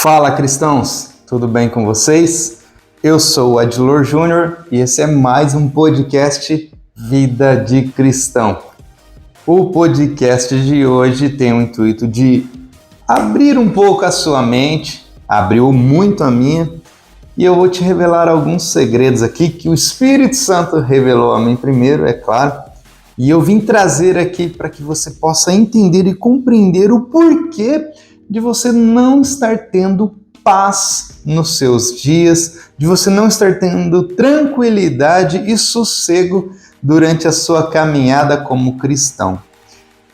Fala, cristãos! Tudo bem com vocês? Eu sou o Adilor Júnior e esse é mais um podcast Vida de Cristão. O podcast de hoje tem o intuito de abrir um pouco a sua mente, abriu muito a minha, e eu vou te revelar alguns segredos aqui que o Espírito Santo revelou a mim primeiro, é claro, e eu vim trazer aqui para que você possa entender e compreender o porquê de você não estar tendo paz nos seus dias, de você não estar tendo tranquilidade e sossego durante a sua caminhada como cristão.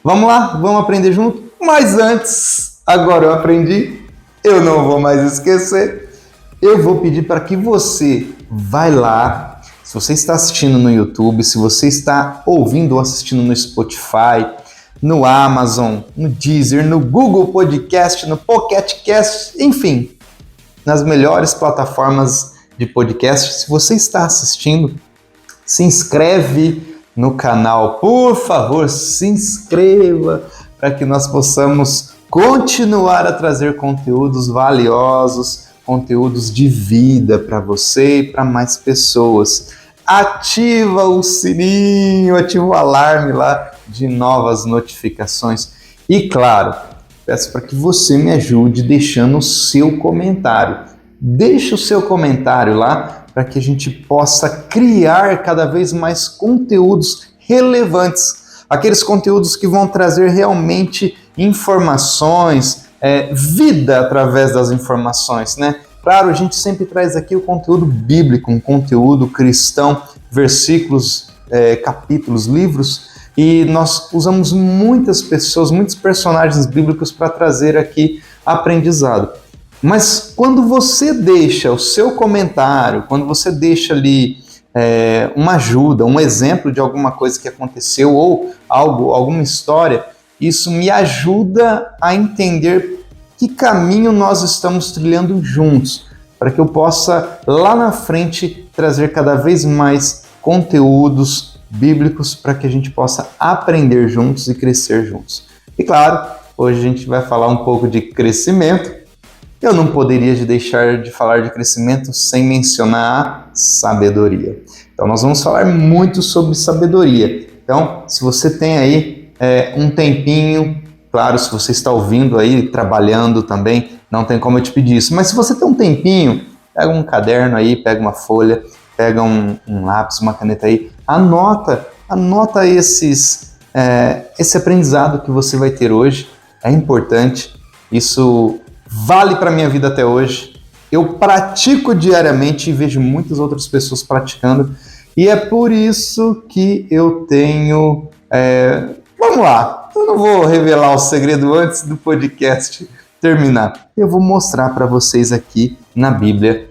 Vamos lá, vamos aprender junto? Mas antes, agora eu aprendi, eu não vou mais esquecer, eu vou pedir para que você vai lá, se você está assistindo no YouTube, se você está ouvindo ou assistindo no Spotify, no Amazon, no Deezer, no Google Podcast, no Pocket Cast, enfim, nas melhores plataformas de podcast. Se você está assistindo, se inscreve no canal, por favor, se inscreva para que nós possamos continuar a trazer conteúdos valiosos, conteúdos de vida para você e para mais pessoas. Ativa o sininho, ativa o alarme lá de novas notificações. E claro, peço para que você me ajude deixando o seu comentário. Deixe o seu comentário lá para que a gente possa criar cada vez mais conteúdos relevantes. Aqueles conteúdos que vão trazer realmente informações, vida através das informações, né? Claro, a gente sempre traz aqui o conteúdo bíblico, um conteúdo cristão, versículos, capítulos, livros, e nós usamos muitas pessoas, muitos personagens bíblicos para trazer aqui aprendizado. Mas quando você deixa o seu comentário, quando você deixa ali uma ajuda, um exemplo de alguma coisa que aconteceu ou alguma história, isso me ajuda a entender que caminho nós estamos trilhando juntos, para que eu possa lá na frente trazer cada vez mais conteúdos bíblicos para que a gente possa aprender juntos e crescer juntos. E claro, hoje a gente vai falar um pouco de crescimento. Eu não poderia deixar de falar de crescimento sem mencionar a sabedoria. Então nós vamos falar muito sobre sabedoria. Então, se você tem aí um tempinho, claro, se você está ouvindo aí, trabalhando também, não tem como eu te pedir isso. Mas se você tem um tempinho, pega um caderno aí, pega uma folha, pega um lápis, uma caneta aí, anota esse aprendizado que você vai ter hoje. É importante, isso vale para a minha vida até hoje. Eu pratico diariamente e vejo muitas outras pessoas praticando. E é por isso que eu tenho... Vamos lá, eu não vou revelar o segredo antes do podcast terminar. Eu vou mostrar para vocês aqui na Bíblia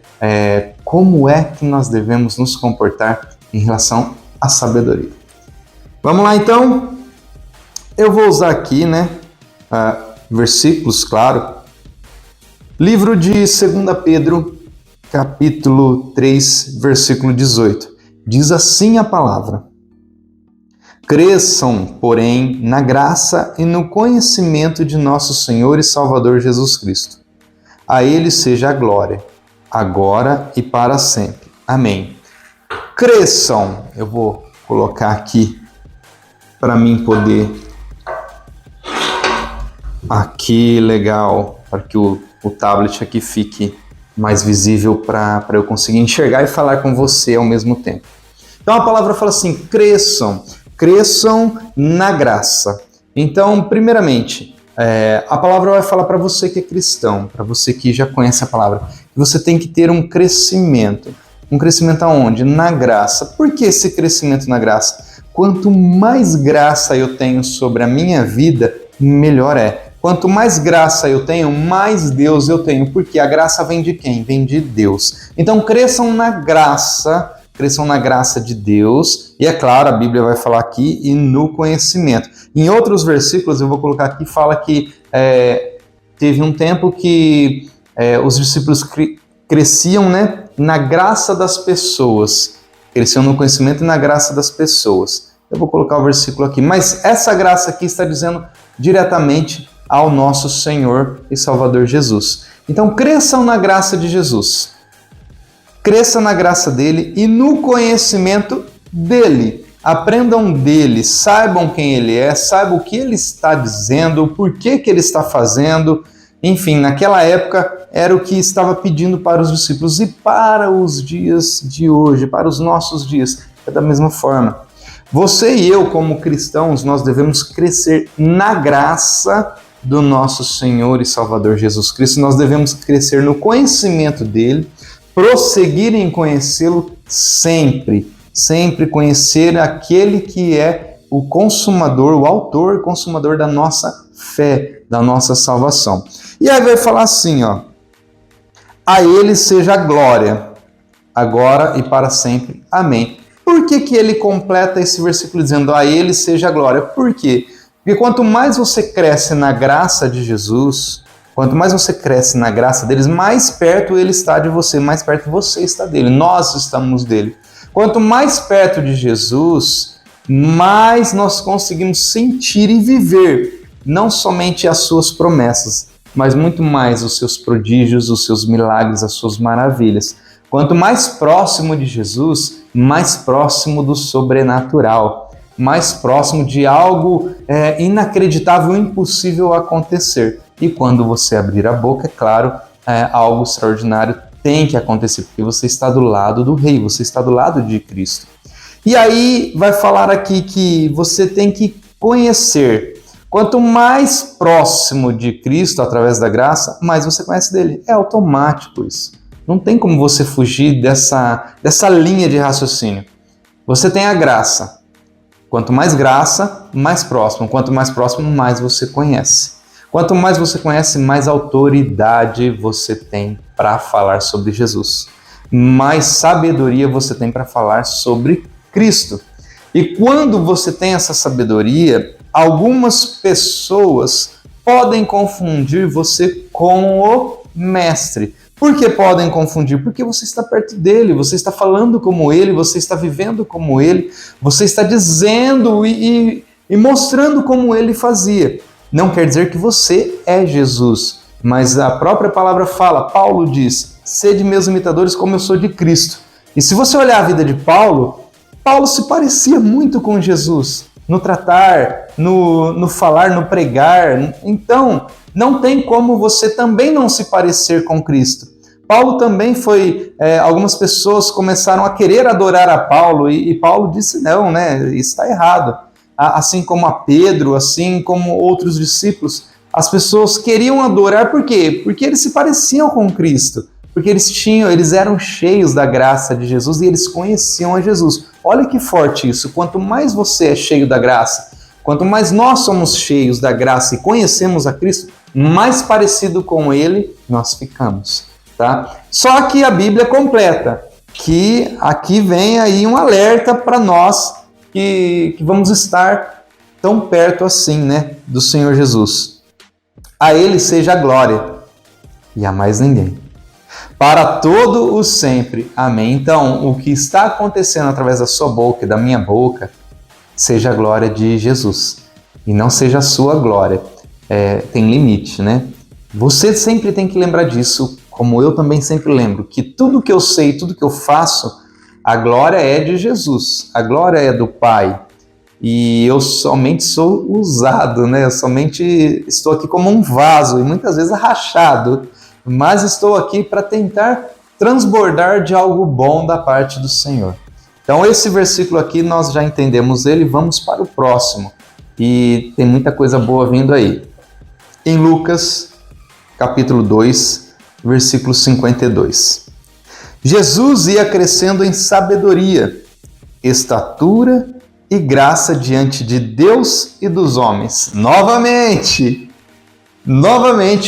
como é que nós devemos nos comportar em relação à sabedoria. Vamos lá então? Eu vou usar aqui, versículos, claro. Livro de 2 Pedro, capítulo 3, versículo 18. Diz assim a palavra: cresçam, porém, na graça e no conhecimento de nosso Senhor e Salvador Jesus Cristo. A Ele seja a glória, agora e para sempre. Amém. Cresçam. Eu vou colocar aqui para mim poder... Aqui, legal, para que o tablet aqui fique mais visível para eu conseguir enxergar e falar com você ao mesmo tempo. Então a palavra fala assim: cresçam na graça. Então, primeiramente, a palavra vai falar para você que é cristão, para você que já conhece a palavra, que você tem que ter um crescimento. Um crescimento aonde? Na graça. Por que esse crescimento na graça? Quanto mais graça eu tenho sobre a minha vida, melhor é. Quanto mais graça eu tenho, mais Deus eu tenho, porque a graça vem de quem? Vem de Deus. Então, cresçam na graça de Deus, e é claro, a Bíblia vai falar aqui, e no conhecimento. Em outros versículos, eu vou colocar aqui, fala que teve um tempo que os discípulos cresciam, na graça das pessoas, cresciam no conhecimento e na graça das pessoas. Eu vou colocar o versículo aqui, mas essa graça aqui está dizendo diretamente ao nosso Senhor e Salvador Jesus. Então cresçam na graça de Jesus. Cresça na graça dele e no conhecimento dele. Aprendam dele, saibam quem ele é, saibam o que ele está dizendo, o porquê que ele está fazendo. Enfim, naquela época era o que estava pedindo para os discípulos e para os dias de hoje, para os nossos dias, é da mesma forma. Você e eu, como cristãos, nós devemos crescer na graça do nosso Senhor e Salvador Jesus Cristo. Nós devemos crescer no conhecimento dele, prosseguir em conhecê-lo sempre. Sempre conhecer aquele que é o consumador, o autor e consumador da nossa fé, da nossa salvação. E aí vai falar assim, ó: a ele seja a glória, agora e para sempre. Amém. Por que ele completa esse versículo dizendo a ele seja a glória? Por quê? Porque quanto mais você cresce na graça de Jesus, quanto mais você cresce na graça deles, mais perto ele está de você, mais perto você está dele, nós estamos dele. Quanto mais perto de Jesus, mais nós conseguimos sentir e viver não somente as suas promessas, mas muito mais os seus prodígios, os seus milagres, as suas maravilhas. Quanto mais próximo de Jesus, mais próximo do sobrenatural, mais próximo de algo inacreditável, impossível acontecer. E quando você abrir a boca, é claro, algo extraordinário tem que acontecer, porque você está do lado do Rei, você está do lado de Cristo. E aí vai falar aqui que você tem que conhecer. Quanto mais próximo de Cristo, através da graça, mais você conhece dele. É automático isso. Não tem como você fugir dessa linha de raciocínio. Você tem a graça. Quanto mais graça, mais próximo. Quanto mais próximo, mais você conhece. Quanto mais você conhece, mais autoridade você tem para falar sobre Jesus. Mais sabedoria você tem para falar sobre Cristo. E quando você tem essa sabedoria, algumas pessoas podem confundir você com o mestre. Por que podem confundir? Porque você está perto dele, você está falando como ele, você está vivendo como ele, você está dizendo e mostrando como ele fazia. Não quer dizer que você é Jesus, mas a própria palavra fala, Paulo diz, sede meus imitadores como eu sou de Cristo. E se você olhar a vida de Paulo, Paulo se parecia muito com Jesus, no tratar, no falar, no pregar. Então, não tem como você também não se parecer com Cristo. Paulo também foi, algumas pessoas começaram a querer adorar a Paulo e Paulo disse não, né? Isso está errado. Assim como a Pedro, assim como outros discípulos, as pessoas queriam adorar, por quê? Porque eles se pareciam com Cristo, porque eles eram cheios da graça de Jesus e eles conheciam a Jesus. Olha que forte isso, quanto mais você é cheio da graça, quanto mais nós somos cheios da graça e conhecemos a Cristo, mais parecido com Ele nós ficamos, tá? Só que a Bíblia completa, que aqui vem aí um alerta para nós, que vamos estar tão perto assim, né, do Senhor Jesus. A Ele seja a glória e a mais ninguém, para todo o sempre. Amém. Então, o que está acontecendo através da sua boca e da minha boca, seja a glória de Jesus e não seja a sua glória. Tem limite, né? Você sempre tem que lembrar disso, como eu também sempre lembro, que tudo que eu sei, tudo que eu faço, a glória é de Jesus, a glória é do Pai. E eu somente sou usado, né? Eu somente estou aqui como um vaso e muitas vezes rachado, mas estou aqui para tentar transbordar de algo bom da parte do Senhor. Então esse versículo aqui nós já entendemos ele, vamos para o próximo. E tem muita coisa boa vindo aí. Em Lucas, capítulo 2, versículo 52. Jesus ia crescendo em sabedoria, estatura e graça diante de Deus e dos homens. Novamente,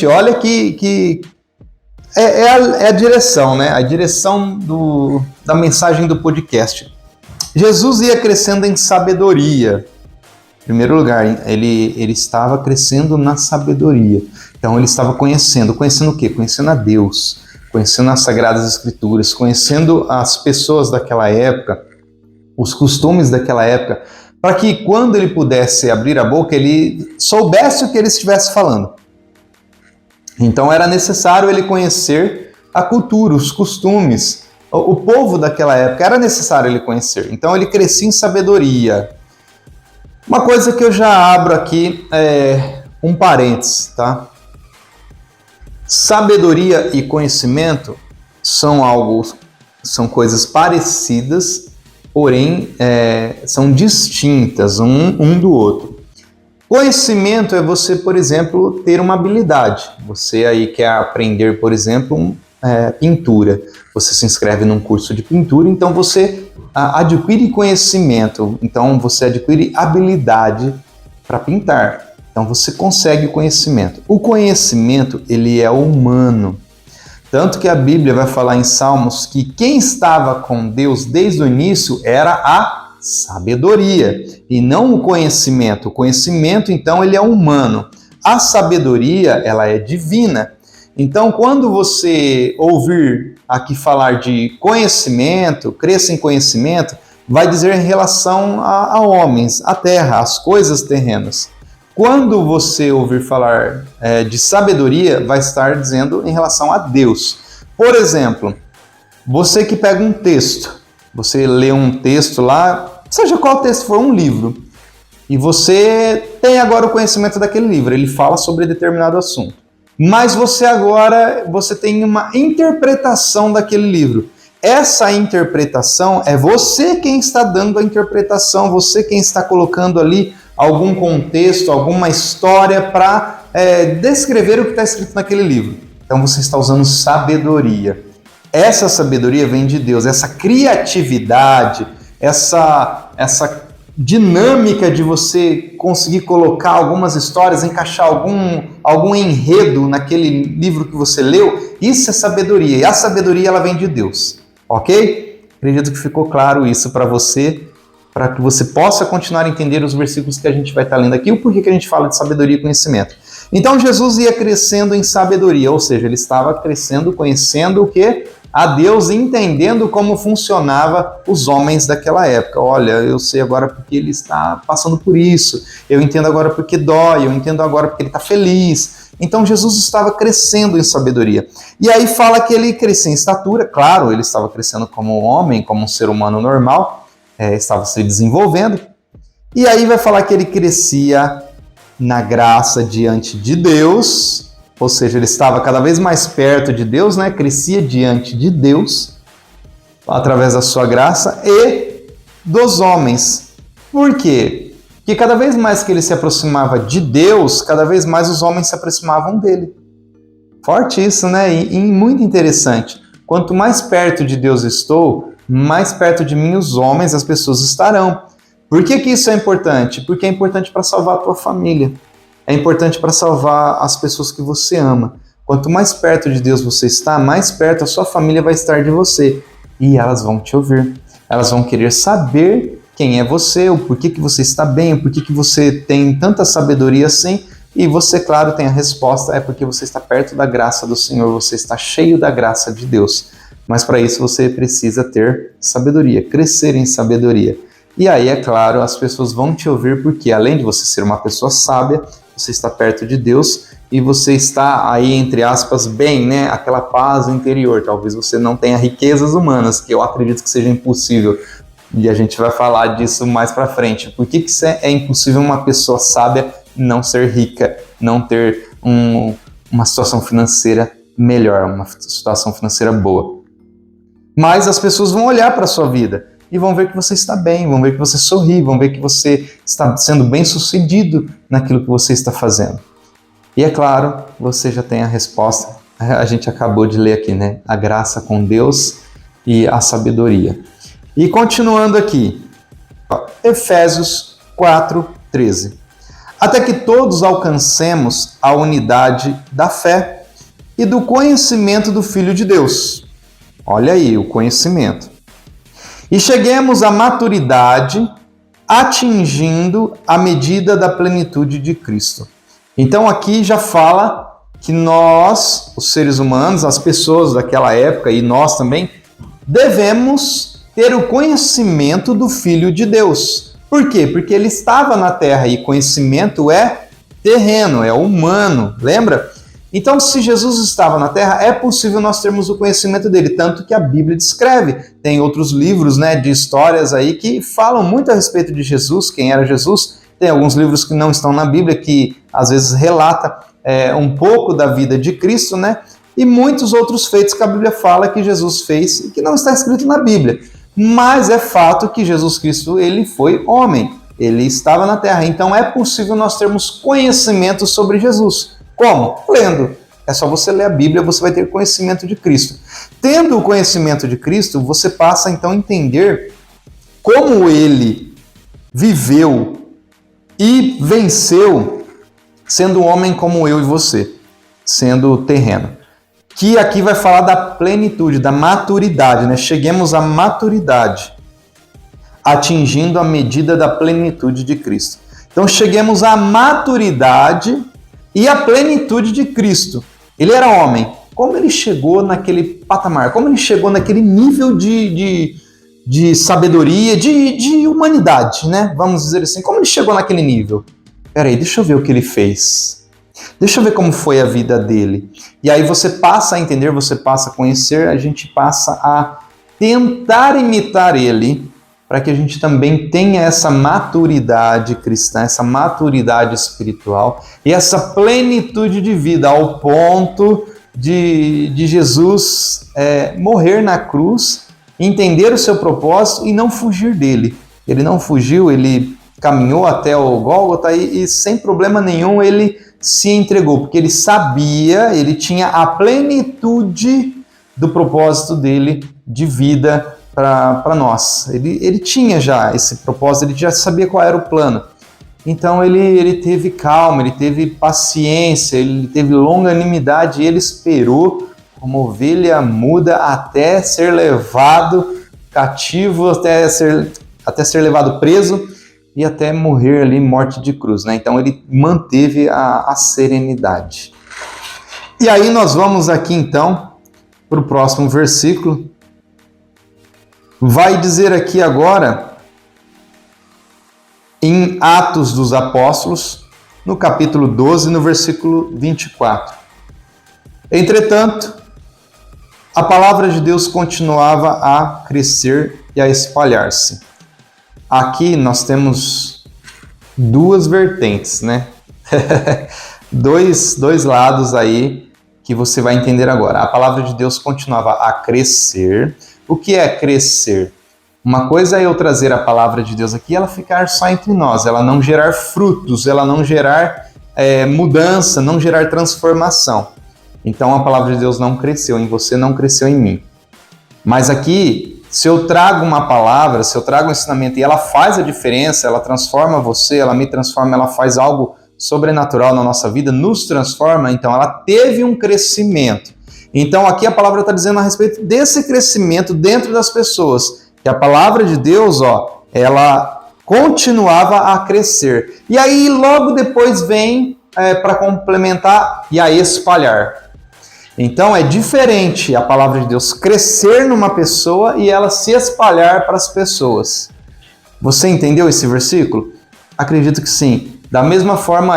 olha que é a direção, né? A direção da mensagem do podcast. Jesus ia crescendo em sabedoria. Em primeiro lugar, ele estava crescendo na sabedoria. Então ele estava conhecendo o quê? Conhecendo a Deus, conhecendo as Sagradas Escrituras, conhecendo as pessoas daquela época, os costumes daquela época, para que quando ele pudesse abrir a boca, ele soubesse o que ele estivesse falando. Então era necessário ele conhecer a cultura, os costumes, o povo daquela época, era necessário ele conhecer. Então ele crescia em sabedoria. Uma coisa que eu já abro aqui é um parênteses, tá? Sabedoria e conhecimento são coisas parecidas, porém são distintas um do outro. Conhecimento é você, por exemplo, ter uma habilidade. Você aí quer aprender, por exemplo, pintura. Você se inscreve num curso de pintura, então você adquire conhecimento, então você adquire habilidade para pintar. Então você consegue conhecimento. O conhecimento, ele é humano. Tanto que a Bíblia vai falar em Salmos que quem estava com Deus desde o início era a sabedoria e não o conhecimento. O conhecimento, então, ele é humano. A sabedoria, ela é divina. Então, quando você ouvir aqui falar de conhecimento, cresça em conhecimento, vai dizer em relação a homens, a terra, as coisas terrenas. Quando você ouvir falar de sabedoria, vai estar dizendo em relação a Deus. Por exemplo, você que pega um texto, você lê um texto lá, seja qual texto for, um livro, e você tem agora o conhecimento daquele livro, ele fala sobre determinado assunto. Mas você tem uma interpretação daquele livro. Essa interpretação é você quem está dando a interpretação, você quem está colocando ali algum contexto, alguma história para descrever o que está escrito naquele livro. Então você está usando sabedoria. Essa sabedoria vem de Deus, essa criatividade, essa dinâmica de você conseguir colocar algumas histórias, encaixar algum enredo naquele livro que você leu, isso é sabedoria. E a sabedoria, ela vem de Deus, ok? Acredito que ficou claro isso para você, para que você possa continuar a entender os versículos que a gente vai estar lendo aqui, o porquê que a gente fala de sabedoria e conhecimento. Então Jesus ia crescendo em sabedoria, ou seja, ele estava crescendo, conhecendo o quê? A Deus, entendendo como funcionava os homens daquela época. Olha, eu sei agora porque ele está passando por isso, eu entendo agora porque dói, eu entendo agora porque ele está feliz. Então Jesus estava crescendo em sabedoria. E aí fala que ele crescia em estatura, claro, ele estava crescendo como um homem, como um ser humano normal, estava se desenvolvendo. E aí vai falar que ele crescia na graça diante de Deus, ou seja, ele estava cada vez mais perto de Deus, né? Crescia diante de Deus, através da sua graça, e dos homens. Por quê? Porque cada vez mais que ele se aproximava de Deus, cada vez mais os homens se aproximavam dele. Forte isso, né? E muito interessante. Quanto mais perto de Deus estou, mais perto de mim os homens, as pessoas estarão. Por que isso é importante? Porque é importante para salvar a tua família. É importante para salvar as pessoas que você ama. Quanto mais perto de Deus você está, mais perto a sua família vai estar de você. E elas vão te ouvir. Elas vão querer saber quem é você, o porquê que você está bem, o porquê que você tem tanta sabedoria assim. E você, claro, tem a resposta, é porque você está perto da graça do Senhor, você está cheio da graça de Deus. Mas para isso você precisa ter sabedoria, crescer em sabedoria. E aí, é claro, as pessoas vão te ouvir porque, além de você ser uma pessoa sábia, você está perto de Deus e você está aí, entre aspas, bem, né? Aquela paz interior. Talvez você não tenha riquezas humanas, que eu acredito que seja impossível. E a gente vai falar disso mais para frente. Por que é impossível uma pessoa sábia não ser rica, não ter uma situação financeira melhor, uma situação financeira boa? Mas as pessoas vão olhar para a sua vida e vão ver que você está bem, vão ver que você sorri, vão ver que você está sendo bem-sucedido naquilo que você está fazendo. E é claro, você já tem a resposta, a gente acabou de ler aqui, né? A graça com Deus e a sabedoria. E continuando aqui, Efésios 4:13. Até que todos alcancemos a unidade da fé e do conhecimento do Filho de Deus. Olha aí, o conhecimento. E cheguemos à maturidade, atingindo a medida da plenitude de Cristo. Então aqui já fala que nós, os seres humanos, as pessoas daquela época e nós também, devemos ter o conhecimento do Filho de Deus. Por quê? Porque ele estava na terra e conhecimento é terreno, é humano, lembra? Então, se Jesus estava na Terra, é possível nós termos o conhecimento dele, tanto que a Bíblia descreve. Tem outros livros, né, de histórias aí que falam muito a respeito de Jesus, quem era Jesus. Tem alguns livros que não estão na Bíblia, que às vezes relata um pouco da vida de Cristo, né? E muitos outros feitos que a Bíblia fala que Jesus fez e que não está escrito na Bíblia. Mas é fato que Jesus Cristo, ele foi homem, ele estava na Terra. Então é possível nós termos conhecimento sobre Jesus. Como? Lendo. É só você ler a Bíblia, você vai ter conhecimento de Cristo. Tendo o conhecimento de Cristo, você passa então a entender como ele viveu e venceu sendo um homem como eu e você, sendo terreno. Que aqui vai falar da plenitude, da maturidade, né? Cheguemos à maturidade, atingindo a medida da plenitude de Cristo. Então cheguemos à maturidade e à plenitude de Cristo. Ele era homem. Como ele chegou naquele patamar? Como ele chegou naquele nível de sabedoria, de humanidade, né? Vamos dizer assim. Como ele chegou naquele nível? Peraí, deixa eu ver o que ele fez. Deixa eu ver como foi a vida dele. E aí você passa a entender, você passa a conhecer, a gente passa a tentar imitar ele, para que a gente também tenha essa maturidade cristã, essa maturidade espiritual e essa plenitude de vida ao ponto de Jesus morrer na cruz, entender o seu propósito e não fugir dele. Ele não fugiu, ele caminhou até o Gólgota e sem problema nenhum ele se entregou, porque ele sabia, ele tinha a plenitude do propósito dele de vida para nós. Ele tinha já esse propósito, ele já sabia qual era o plano. Então ele teve calma, ele teve paciência, ele teve longanimidade e ele esperou como ovelha muda até ser levado cativo, até ser levado preso e até morrer ali, morte de cruz, né? Então ele manteve a serenidade. E aí nós vamos aqui então para o próximo versículo. Vai dizer aqui agora, em Atos dos Apóstolos, no capítulo 12, no versículo 24. Entretanto, a palavra de Deus continuava a crescer e a espalhar-se. Aqui nós temos duas vertentes, né? dois lados aí que você vai entender agora. A palavra de Deus continuava a crescer. O que é crescer? Uma coisa é eu trazer a palavra de Deus aqui e ela ficar só entre nós, ela não gerar frutos, ela não gerar mudança, não gerar transformação. Então a palavra de Deus não cresceu em você, não cresceu em mim. Mas aqui, se eu trago uma palavra, se eu trago um ensinamento e ela faz a diferença, ela transforma você, ela me transforma, ela faz algo sobrenatural na nossa vida, nos transforma, então ela teve um crescimento. Então aqui a palavra está dizendo a respeito desse crescimento dentro das pessoas, que a palavra de Deus, ela continuava a crescer. E aí logo depois vem para complementar e a espalhar. Então é diferente a palavra de Deus crescer numa pessoa e ela se espalhar para as pessoas. Você entendeu esse versículo? Acredito que sim. Da mesma forma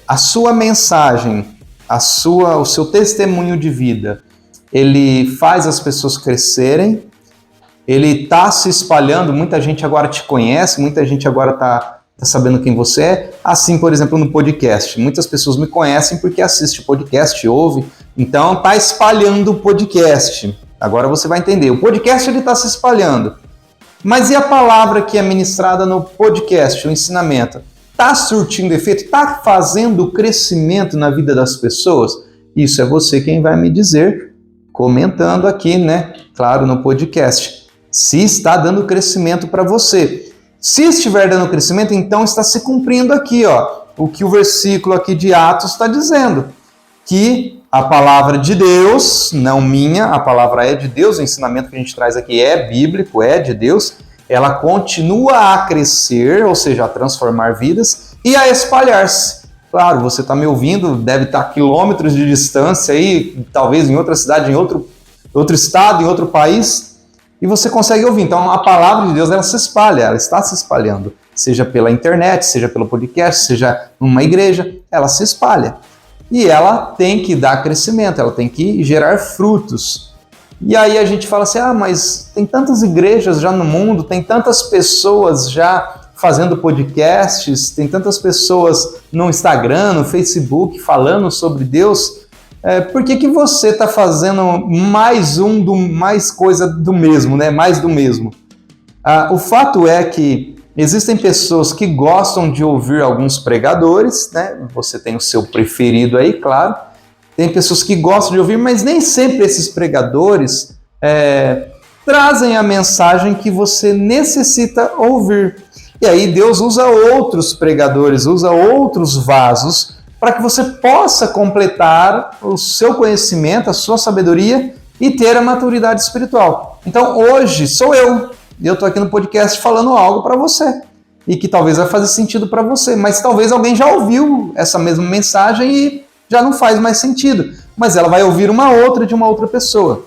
a sua mensagem, o seu testemunho de vida, ele faz as pessoas crescerem, ele está se espalhando, muita gente agora te conhece, muita gente agora está sabendo quem você é. Assim, por exemplo, no podcast. Muitas pessoas me conhecem porque assiste o podcast, ouve, então está espalhando o podcast. Agora você vai entender, o podcast ele está se espalhando. Mas e a palavra que é ministrada no podcast, o ensinamento? Está surtindo efeito? Está fazendo crescimento na vida das pessoas? Isso é você quem vai me dizer, comentando aqui, né? Claro, no podcast. Se está dando crescimento para você. Se estiver dando crescimento, então está se cumprindo aqui, o que o versículo aqui de Atos está dizendo. Que a palavra de Deus, não minha, a palavra é de Deus, o ensinamento que a gente traz aqui é bíblico, é de Deus. Ela continua a crescer, ou seja, a transformar vidas e a espalhar-se. Claro, você está me ouvindo, deve estar a quilômetros de distância aí, talvez em outra cidade, em outro estado, em outro país, e você consegue ouvir. Então a palavra de Deus ela se espalha, ela está se espalhando, seja pela internet, seja pelo podcast, seja numa igreja, ela se espalha. e ela tem que dar crescimento, ela tem que gerar frutos. E aí a gente fala assim, mas tem tantas igrejas já no mundo, tem tantas pessoas já fazendo podcasts, tem tantas pessoas no Instagram, no Facebook falando sobre Deus, por que você está fazendo mais coisa do mesmo, né? Mais do mesmo? O fato é que existem pessoas que gostam de ouvir alguns pregadores, né? Você tem o seu preferido aí, claro. Tem pessoas que gostam de ouvir, mas nem sempre esses pregadores trazem a mensagem que você necessita ouvir. E aí Deus usa outros pregadores, usa outros vasos para que você possa completar o seu conhecimento, a sua sabedoria e ter a maturidade espiritual. Então hoje sou eu estou aqui no podcast falando algo para você e que talvez vai fazer sentido para você, mas talvez alguém já ouviu essa mesma mensagem e já não faz mais sentido, mas ela vai ouvir uma outra de uma outra pessoa.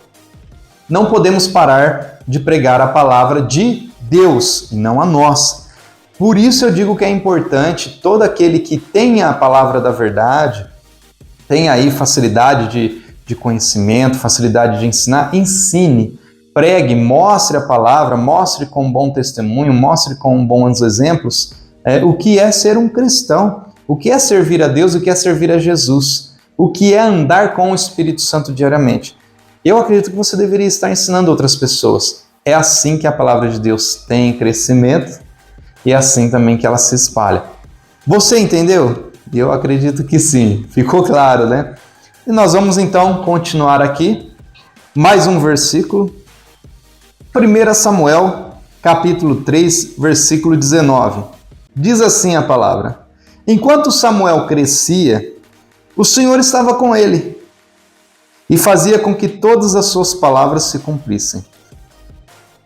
Não podemos parar de pregar a palavra de Deus e não a nossa. Por isso eu digo que é importante todo aquele que tenha a palavra da verdade, tem aí facilidade de conhecimento, facilidade de ensinar, ensine, pregue, mostre a palavra, mostre com bom testemunho, mostre com bons exemplos o que é ser um cristão, o que é servir a Deus, o que é servir a Jesus, o que é andar com o Espírito Santo diariamente. Eu acredito que você deveria estar ensinando outras pessoas. É assim que a palavra de Deus tem crescimento e é assim também que ela se espalha. Você entendeu? Eu acredito que sim. Ficou claro, né? E nós vamos então continuar aqui. Mais um versículo. 1 Samuel, capítulo 3, versículo 19. Diz assim a palavra: Enquanto Samuel crescia, o Senhor estava com ele e fazia com que todas as suas palavras se cumprissem.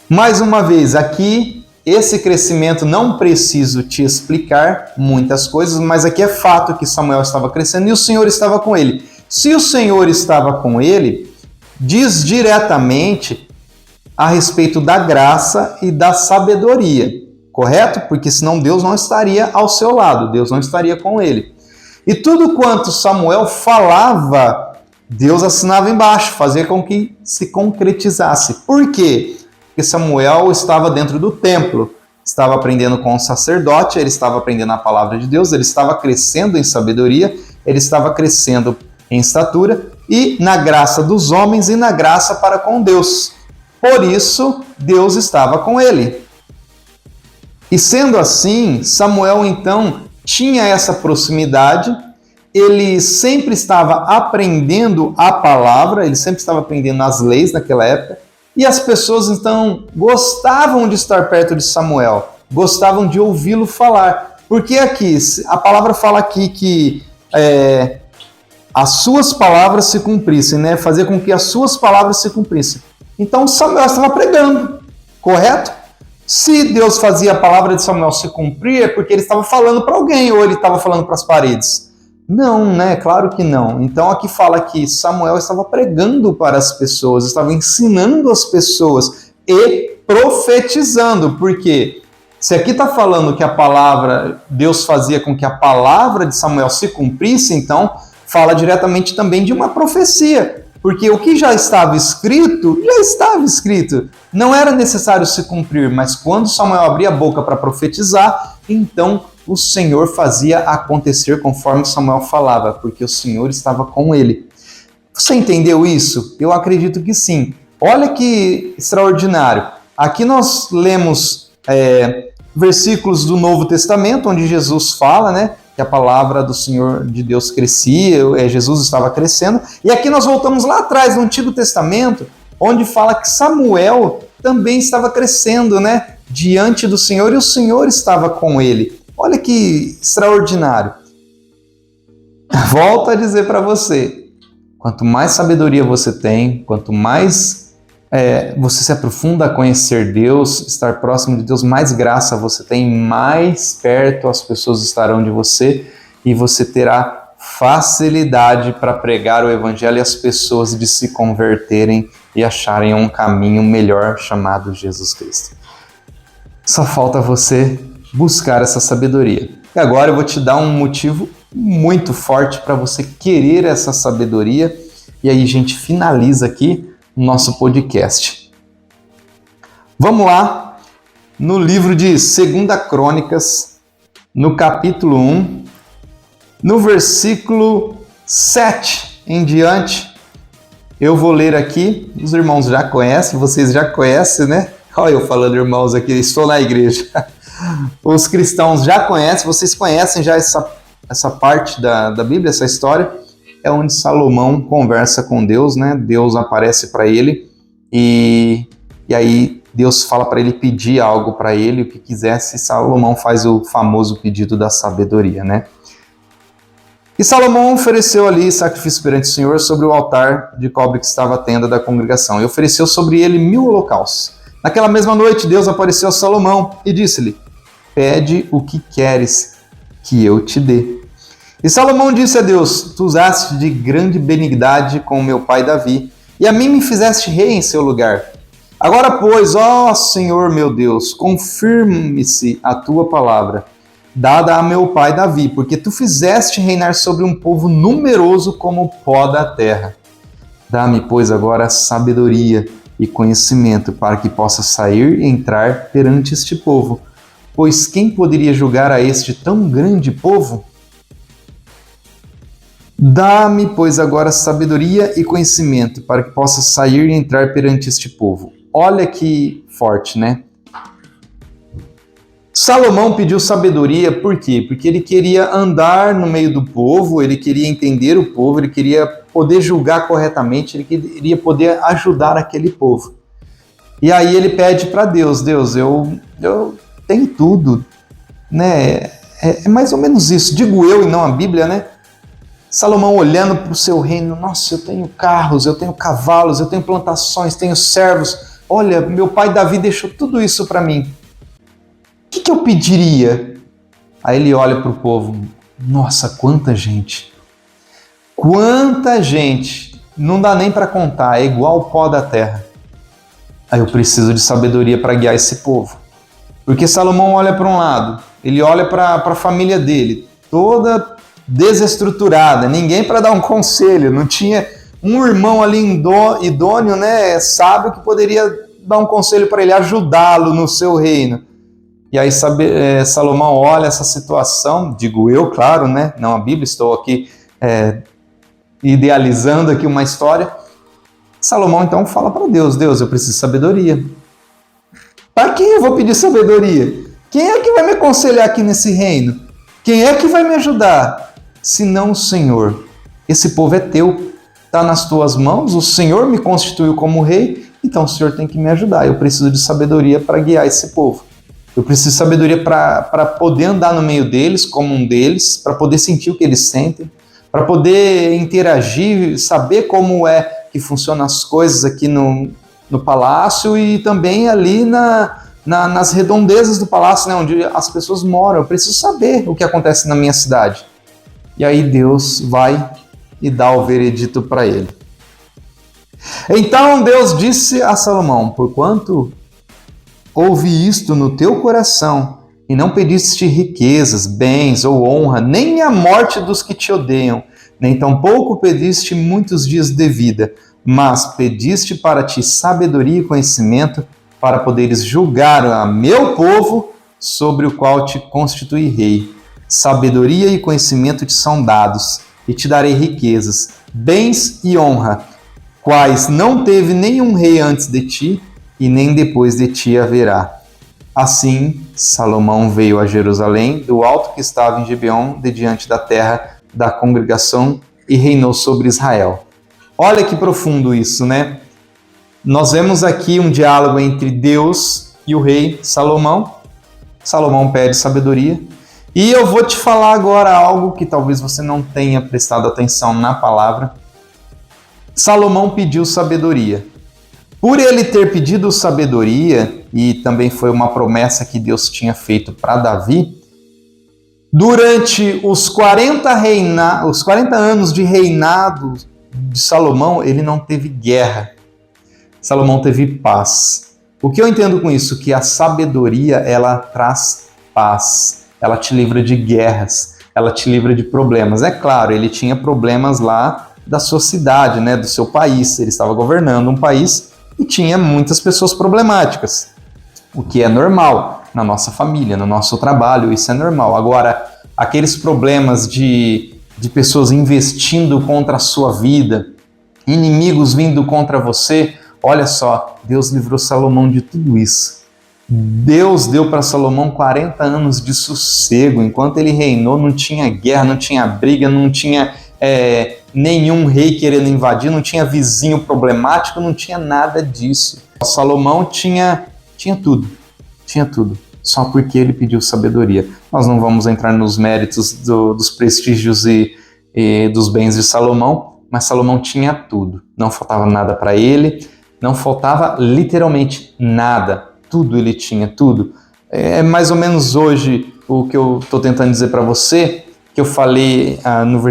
Mais uma vez, aqui, esse crescimento não preciso te explicar muitas coisas, mas aqui é fato que Samuel estava crescendo e o Senhor estava com ele. Se o Senhor estava com ele, diz diretamente a respeito da graça e da sabedoria, correto? Porque senão Deus não estaria ao seu lado, Deus não estaria com ele. E tudo quanto Samuel falava, Deus assinava embaixo, fazia com que se concretizasse. Por quê? Porque Samuel estava dentro do templo, estava aprendendo com o sacerdote, ele estava aprendendo a palavra de Deus, ele estava crescendo em sabedoria, ele estava crescendo em estatura e na graça dos homens e na graça para com Deus. Por isso, Deus estava com ele. E sendo assim, Samuel então tinha essa proximidade, ele sempre estava aprendendo a palavra, ele sempre estava aprendendo as leis naquela época, e as pessoas então gostavam de estar perto de Samuel, gostavam de ouvi-lo falar. Porque aqui, a palavra fala aqui que as suas palavras se cumprissem, né? Fazer com que as suas palavras se cumprissem. Então Samuel estava pregando, correto? Se Deus fazia a palavra de Samuel se cumprir, é porque ele estava falando para alguém ou ele estava falando para as paredes. Não, né? Claro que não. Então aqui fala que Samuel estava pregando para as pessoas, estava ensinando as pessoas e profetizando, porque se aqui está falando que a palavra, Deus fazia com que a palavra de Samuel se cumprisse, então fala diretamente também de uma profecia, porque o que já estava escrito, não era necessário se cumprir, mas quando Samuel abria a boca para profetizar, então o Senhor fazia acontecer conforme Samuel falava, porque o Senhor estava com ele. Você entendeu isso? Eu acredito que sim. Olha que extraordinário. Aqui nós lemos versículos do Novo Testamento, onde Jesus fala, né, que a palavra do Senhor de Deus crescia, Jesus estava crescendo. E aqui nós voltamos lá atrás, no Antigo Testamento, onde fala que Samuel também estava crescendo, né, diante do Senhor, e o Senhor estava com ele. Olha que extraordinário. Volto a dizer para você, quanto mais sabedoria você tem, quanto mais você se aprofunda a conhecer Deus, estar próximo de Deus, mais graça você tem, mais perto as pessoas estarão de você e você terá facilidade para pregar o Evangelho e as pessoas de se converterem e acharem um caminho melhor chamado Jesus Cristo. Só falta você buscar essa sabedoria. E agora eu vou te dar um motivo muito forte para você querer essa sabedoria. E aí a gente finaliza aqui o nosso podcast. Vamos lá, no livro de 2 Crônicas, no capítulo 1, no versículo 7 em diante, eu vou ler aqui, os irmãos já conhecem, vocês já conhecem, né? Olha eu falando irmãos aqui, estou na igreja. Os cristãos já conhecem, vocês conhecem já essa parte da Bíblia, essa história, é onde Salomão conversa com Deus, né? Deus aparece para ele e aí Deus fala para ele pedir algo para ele, o que quisesse, e Salomão faz o famoso pedido da sabedoria, né? E Salomão ofereceu ali sacrifício perante o Senhor sobre o altar de cobre que estava a tenda da congregação, e ofereceu sobre ele 1000 holocaustos. Naquela mesma noite, Deus apareceu a Salomão e disse-lhe: pede o que queres que eu te dê. E Salomão disse a Deus: tu usaste de grande benignidade com meu pai Davi, e a mim me fizeste rei em seu lugar. Agora, pois, ó Senhor meu Deus, confirme-se a tua palavra, dada a meu pai Davi, porque tu fizeste reinar sobre um povo numeroso como o pó da terra. Dá-me, pois, agora sabedoria e conhecimento, para que possa sair e entrar perante este povo. Pois quem poderia julgar a este tão grande povo? Dá-me, pois, agora sabedoria e conhecimento, para que possa sair e entrar perante este povo. Olha que forte, né? Salomão pediu sabedoria, por quê? Porque ele queria andar no meio do povo, ele queria entender o povo, ele queria poder julgar corretamente, ele queria poder ajudar aquele povo. E aí ele pede para Deus: Deus, eu tenho tudo, né? É mais ou menos isso, digo eu e não a Bíblia, né? Salomão olhando para o seu reino: nossa, eu tenho carros, eu tenho cavalos, eu tenho plantações, tenho servos. Olha, meu pai Davi deixou tudo isso para mim. O que eu pediria? Aí ele olha para o povo: nossa, quanta gente! Quanta gente! Não dá nem para contar, é igual o pó da terra. Aí eu preciso de sabedoria para guiar esse povo. Porque Salomão olha para um lado, ele olha para a família dele, toda desestruturada, ninguém para dar um conselho, não tinha um irmão ali idôneo, né, sábio, que poderia dar um conselho para ele, ajudá-lo no seu reino. E aí Salomão olha essa situação, digo eu, claro, né, não a Bíblia, estou aqui idealizando aqui uma história. Salomão então fala para Deus: Deus, eu preciso de sabedoria. Para quem eu vou pedir sabedoria? Quem é que vai me aconselhar aqui nesse reino? Quem é que vai me ajudar? Se não o Senhor. Esse povo é teu, está nas tuas mãos, o Senhor me constituiu como rei, então o Senhor tem que me ajudar. Eu preciso de sabedoria para guiar esse povo. Eu preciso de sabedoria para poder andar no meio deles, como um deles, para poder sentir o que eles sentem, para poder interagir, saber como é que funcionam as coisas aqui no palácio e também ali nas redondezas do palácio, né, onde as pessoas moram. Eu preciso saber o que acontece na minha cidade. E aí Deus vai e dá o veredito para ele. Então Deus disse a Salomão: porquanto ouvi isto no teu coração, e não pediste riquezas, bens ou honra, nem a morte dos que te odeiam, nem tampouco pediste muitos dias de vida, mas pediste para ti sabedoria e conhecimento, para poderes julgar a meu povo, sobre o qual te constituí rei. Sabedoria e conhecimento te são dados, e te darei riquezas, bens e honra, quais não teve nenhum rei antes de ti, e nem depois de ti haverá. Assim, Salomão veio a Jerusalém, do alto que estava em Gibeon, de diante da terra da congregação, e reinou sobre Israel. Olha que profundo isso, né? Nós vemos aqui um diálogo entre Deus e o rei Salomão. Salomão pede sabedoria. E eu vou te falar agora algo que talvez você não tenha prestado atenção na palavra. Salomão pediu sabedoria. Por ele ter pedido sabedoria, e também foi uma promessa que Deus tinha feito para Davi, durante os 40 anos de reinado de Salomão, ele não teve guerra. Salomão teve paz. O que eu entendo com isso? Que a sabedoria, ela traz paz. Ela te livra de guerras. ela te livra de problemas. É claro, ele tinha problemas lá da sua cidade, né, do seu país. Ele estava governando um país e tinha muitas pessoas problemáticas, o que é normal na nossa família, no nosso trabalho, isso é normal. Agora, aqueles problemas de pessoas investindo contra a sua vida, inimigos vindo contra você, olha só, Deus livrou Salomão de tudo isso. Deus deu para Salomão 40 anos de sossego. Enquanto ele reinou, não tinha guerra, não tinha briga, não tinha nenhum rei querendo invadir, não tinha vizinho problemático, não tinha nada disso. Salomão tinha tudo, só porque ele pediu sabedoria. Nós não vamos entrar nos méritos dos prestígios e dos bens de Salomão, mas Salomão tinha tudo. Não faltava nada para ele, não faltava literalmente nada. Tudo ele tinha, tudo. É mais ou menos hoje o que eu estou tentando dizer para você, que eu falei nos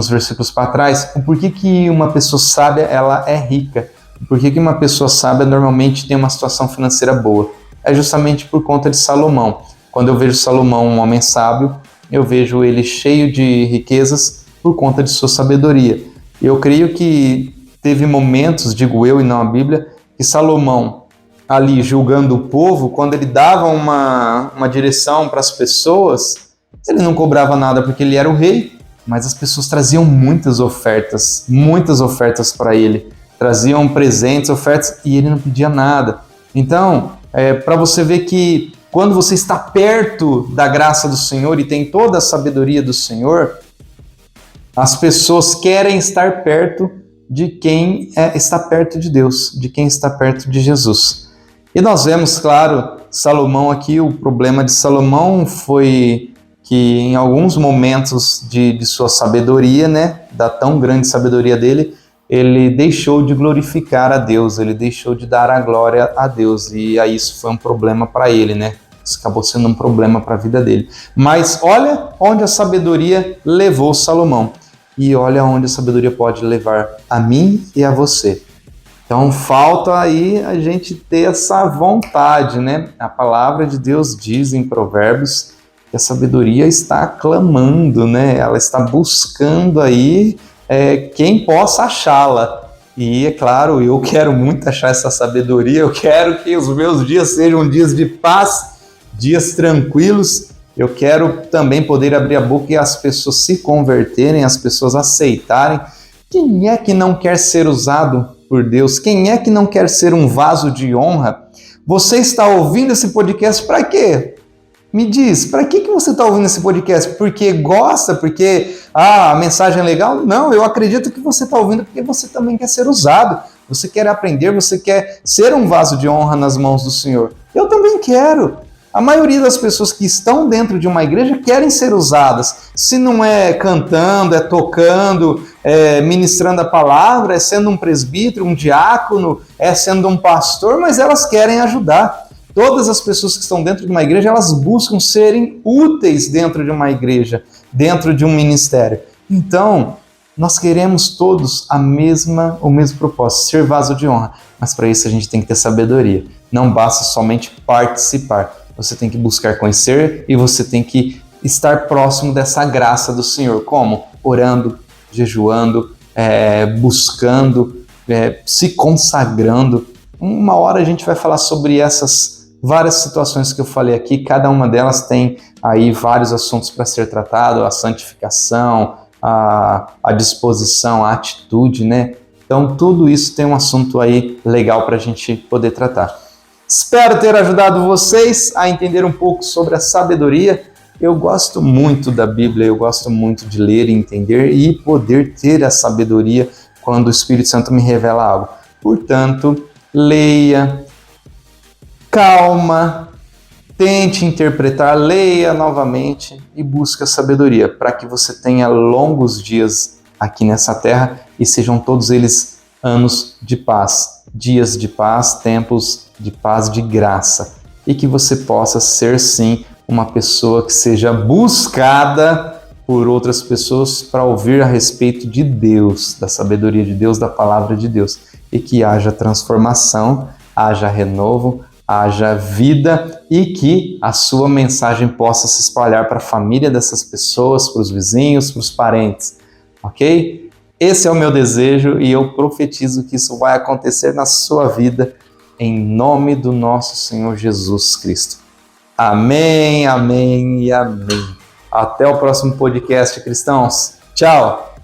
versículos para trás, o porquê que uma pessoa sábia ela é rica, por que uma pessoa sábia normalmente tem uma situação financeira boa. É justamente por conta de Salomão. Quando eu vejo Salomão, um homem sábio, eu vejo ele cheio de riquezas por conta de sua sabedoria. Eu creio que teve momentos, digo eu e não a Bíblia, que Salomão, ali julgando o povo, quando ele dava uma direção para as pessoas, ele não cobrava nada porque ele era o rei, mas as pessoas traziam muitas ofertas para ele, traziam presentes, ofertas, e ele não pedia nada. Então, para você ver que quando você está perto da graça do Senhor e tem toda a sabedoria do Senhor, as pessoas querem estar perto de quem está perto de Deus, de quem está perto de Jesus. E nós vemos, claro, Salomão aqui, o problema de Salomão foi que em alguns momentos de sua sabedoria, né, da tão grande sabedoria dele, ele deixou de glorificar a Deus, ele deixou de dar a glória a Deus, e aí isso foi um problema para ele, né? Isso acabou sendo um problema para a vida dele. Mas olha onde a sabedoria levou Salomão, e olha onde a sabedoria pode levar a mim e a você. Então falta aí a gente ter essa vontade, né? A palavra de Deus diz em Provérbios que a sabedoria está clamando, né? Ela está buscando aí quem possa achá-la. E é claro, eu quero muito achar essa sabedoria, eu quero que os meus dias sejam dias de paz, dias tranquilos. Eu quero também poder abrir a boca e as pessoas se converterem, as pessoas aceitarem. Quem é que não quer ser usado por Deus? Quem é que não quer ser um vaso de honra? Você está ouvindo esse podcast para quê? Me diz, para que você está ouvindo esse podcast? Porque gosta? Porque a mensagem é legal? Não, eu acredito que você está ouvindo porque você também quer ser usado. Você quer aprender, você quer ser um vaso de honra nas mãos do Senhor. Eu também quero. A maioria das pessoas que estão dentro de uma igreja querem ser usadas. Se não é cantando, é tocando, é ministrando a palavra, é sendo um presbítero, um diácono, é sendo um pastor, mas elas querem ajudar. Todas as pessoas que estão dentro de uma igreja, elas buscam serem úteis dentro de uma igreja, dentro de um ministério. Então, nós queremos todos o mesmo propósito, ser vaso de honra. Mas para isso a gente tem que ter sabedoria. Não basta somente participar. Você tem que buscar conhecer e você tem que estar próximo dessa graça do Senhor. Como? Orando, jejuando, buscando, se consagrando. Uma hora a gente vai falar sobre essas várias situações que eu falei aqui. Cada uma delas tem aí vários assuntos para ser tratado, a santificação, a disposição, a atitude, né? Então tudo isso tem um assunto aí legal para a gente poder tratar. Espero ter ajudado vocês a entender um pouco sobre a sabedoria. Eu gosto muito da Bíblia, eu gosto muito de ler e entender e poder ter a sabedoria quando o Espírito Santo me revela algo. Portanto, leia, calma, tente interpretar, leia novamente e busque a sabedoria para que você tenha longos dias aqui nessa terra e sejam todos eles anos de paz, dias de paz, tempos de paz, de graça, e que você possa ser sim uma pessoa que seja buscada por outras pessoas para ouvir a respeito de Deus, da sabedoria de Deus, da palavra de Deus, e que haja transformação, haja renovo, haja vida e que a sua mensagem possa se espalhar para a família dessas pessoas, para os vizinhos, para os parentes, ok? Esse é o meu desejo e eu profetizo que isso vai acontecer na sua vida, em nome do nosso Senhor Jesus Cristo. Amém, amém e amém. Até o próximo podcast, cristãos. Tchau!